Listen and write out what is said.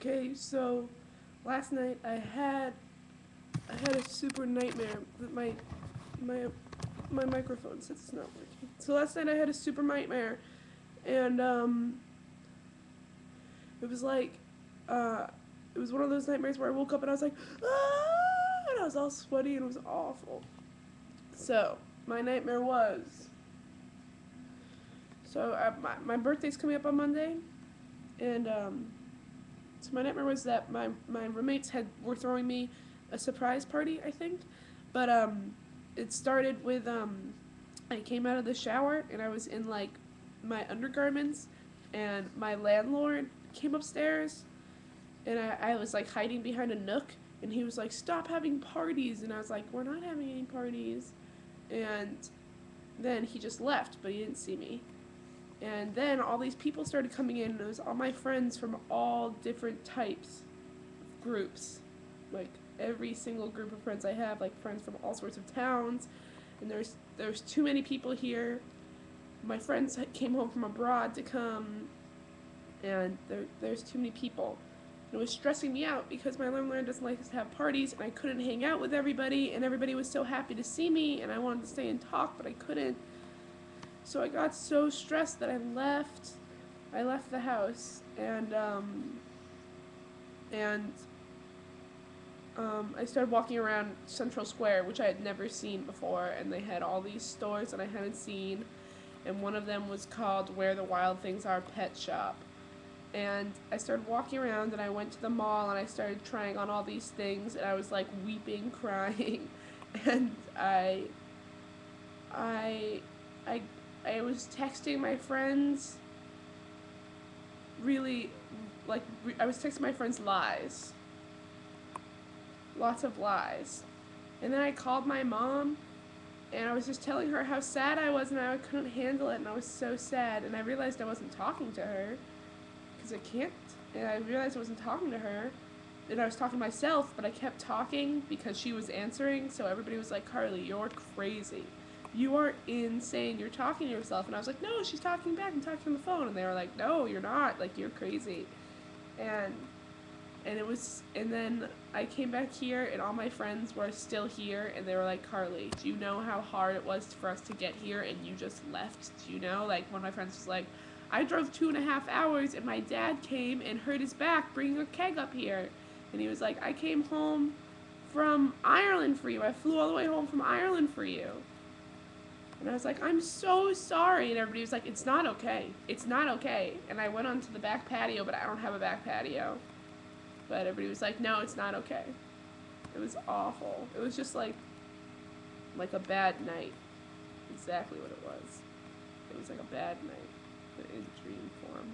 Okay, so last night I had a super nightmare that my my microphone says it's not working. So last night I had a super nightmare, and it was like uh, it was one of those nightmares where I woke up and I was like, ah, and I was all sweaty and it was awful. So my nightmare was my birthday's coming up on Monday, and so my nightmare was that my roommates were throwing me a surprise party, I think, but it started with I came out of the shower and I was in like my undergarments, and my landlord came upstairs, and I was like hiding behind a nook, and he was like, "Stop having parties," and I was like, "We're not having any parties," and then he just left, but he didn't see me. And then all these people started coming in, and it was all my friends from all different types of groups. Like every single group of friends I have, like friends from all sorts of towns. And there's too many people here. My friends came home from abroad to come, and there's too many people. And it was stressing me out because my landlord doesn't like us to have parties, and I couldn't hang out with everybody, and everybody was so happy to see me, and I wanted to stay and talk, but I couldn't. So I got so stressed that I left. I left the house, and I started walking around Central Square, which I had never seen before, and they had all these stores that I hadn't seen, and one of them was called Where the Wild Things Are Pet Shop. And I started walking around, and I went to the mall, and I started trying on all these things, and I was like weeping, crying, and I, I, I was texting my friends. Really, I was texting my friends lies, lots of lies, and then I called my mom, and I was just telling her how sad I was, and I couldn't handle it, and I was so sad, and I realized I wasn't talking to her, because I can't, and I realized I wasn't talking to her, and I was talking to myself, but I kept talking because she was answering, so everybody was like, "Carly, you're crazy. You are insane. You're talking to yourself." And I was like, "No, she's talking back. I'm talking on the phone." And they were like, "No, you're not. Like, you're crazy." And and then I came back here, and all my friends were still here, and they were like, "Carly, do you know how hard it was for us to get here, and you just left? Do you know?" Like, one of my friends was like, "I drove 2.5 hours, and my dad came and hurt his back bringing a keg up here." And he was like, "I came home from Ireland for you. I flew all the way home from Ireland for you." And I was like, "I'm so sorry." And everybody was like, "It's not okay. It's not okay." And I went onto the back patio, but I don't have a back patio. But everybody was like, "No, it's not okay." It was awful. It was just like a bad night. Exactly what it was. It was like a bad night, but in dream form.